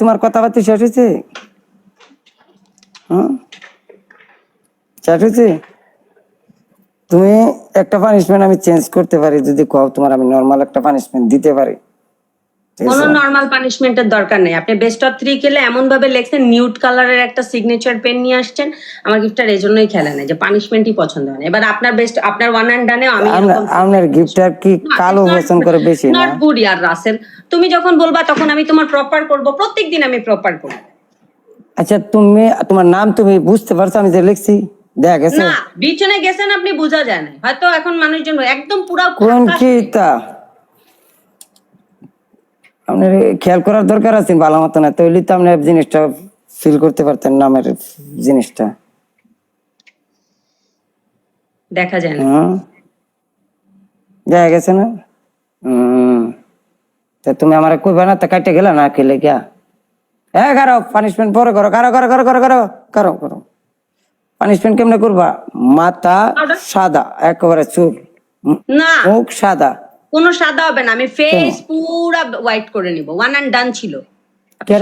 তোমার কথাবার্তা শেষ হয়েছে? শেষ হয়েছে? তুমি একটা পানিশমেন্ট আমি চেঞ্জ করতে পারি যদি কও, তোমার আমি নরমাল একটা পানিশমেন্ট দিতে পারি। কোনো নরমাল পানিশমেন্টের দরকার নেই। আপনি বেস্ট অফ 3 খেলে এমন ভাবে লেখছেন, নিউড কালারের একটা সিগনেচার পেন নিয়ে আসছেন। আমার গিফটার এজন্যই খেলে না যে পানিশমেন্টই পছন্দ হয় না। এবার আপনার বেস্ট, আপনার ওয়ান অ্যান্ড ডানে আমি এরকম আপনার গিফটার কি কালো পছন্দ করে বেশি না? নট গুড ইয়ার রাসেল। তুমি যখন বলবা তখন আমি তোমার প্রপার করব, প্রত্যেকদিন আমি প্রপার করব। আচ্ছা তুমি তোমার নাম তুমি বুঝতে পারছো আমি যে লিখছি? দেখা গেছে না, বিছনে গেছেন আপনি, বোঝা যায় না হয়তো। এখন মানুষজন একদম পুরো কোন কি তা আপনার খেয়াল করার দরকার আছে ভালো মতো না, তাইলে তো আপনি জিনিসটা ফিল করতে পারতেন নামের জিনিসটা। দেখা যায় না, দেখা গেছে না? তা তুমি আমার কইবা না? তা কাটে গেলা না খেলে গিয়া? হ্যাঁ করো পানিশমেন্ট পরে করো, করো করো করো করো করো করো করো। পানিশমেন্ট কেমনে করবা? মাথা সাদা একেবারে, চুল না মুখ সাদা। কোনো সাদা হবে না, আমি ফেস পুরা হোয়াইট করে নিব। ওয়ান অ্যান্ড ডান ছিল।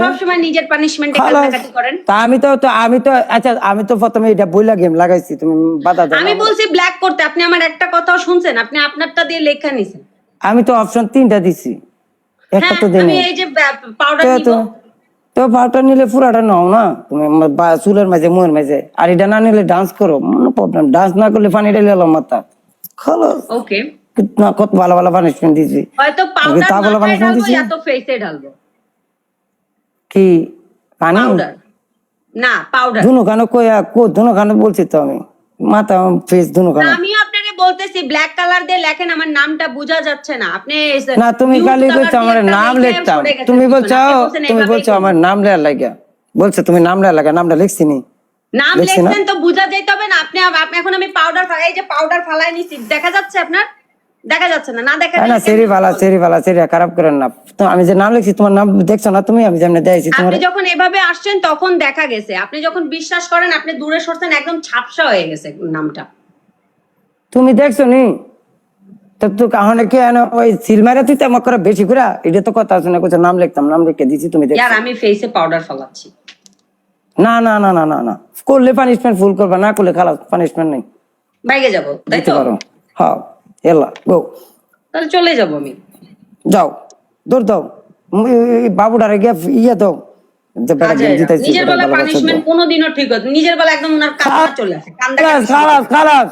সবসময় নিজের পানিশমেন্টে কাটাকাটি করেন। তা আমি তো আচ্ছা আমি তো প্রথমে এটা বইলা গেম লাগাইছি, তুমি বাধা দাও। আমি বলছি ব্ল্যাক করতে, আপনি আমার একটা কথাও শুনছেন? আপনি আপনারটা দিয়ে লেখা নিছেন। আমি তো অপশন 3টা দিছি, একটা তো আমি দিই। এই যে পাউডার নিব, তো পাউডার নিলে পুরাটা নাও না তুমি, চুলের মাঝে মুখের মাঝে। আর এটা না নিলে ডান্স করো, নো প্রবলেম। ডান্স না করলে পানি ঢেলে এলো মাথা, খালাস। ওকে, কত ভালো ভালো পানিশমেন্ট দিছি। হয়তো পাউডার মাথায় ঢালবো या তো ফেসে ঢালবো। কি পানি? পাউডার না, পাউডার। দুনো কানে দুনো কানে বলছি তো আমি, মাথা ফেস দুনো কানে। আমি আপনাকে বলতেছি ব্ল্যাক কালার দিয়ে লেখেন, আমার নামটা বোঝা যাচ্ছে না। আপনি না তুমি খালি কইছো আমার নাম লিখতাম, তুমি বলছো আমার নাম লেয়ার লাগিয়া, বলছো তুমি নাম লেয়ার লাগা, নামটা লিখছি নি? নাম লিখছেন তো বোঝা যাইতে হবে না। আপনি এখন আমি পাউডার ফালাই, যে পাউডার ফালাই নিছি, দেখা যাচ্ছে আপনার? দেখা যাচ্ছে না? না দেখা না সেরি ভালা সেরি খারাপ করেন না। তো আমি যে নাম লিখছি তোমার নাম দেখছো না তুমি? আমি যেমনে দেখাইছি তোমার। আপনি যখন এভাবে আসছেন তখন দেখা গেছে। আপনি যখন বিশ্বাস করেন, আপনি দূরে সরছেন, একদম ঝাপসা হয়ে গেছে নামটা। তুমি দেখছো নি? তো কাহনে কি ওই সিলমারে তুই তেমন করে বেশি করে, এটা তো কথা আছে না? কইছো নাম লিখতাম, নাম লিখে দিছি, তুমি দেখছো? यार আমি ফেসে পাউডার ফলাচ্ছি। না না না না না না, করলে পানিশমেন্ট ফুল করবা, না করলে খালাস, পানিশমেন্ট নেই। বাইরে যাব তাই তো? হ্যাঁ এলা গো, তাহলে চলে যাব আমি। যাও দৌড় দাও, বাবুটারে গিয়ে ইয়ে দাও। নিজের বেলা পানিশমেন্ট কোনোদিনও ঠিক হতো। নিজের বেলা একদম ওনার কান্না চলে আসে, কান্দা খালাস খালাস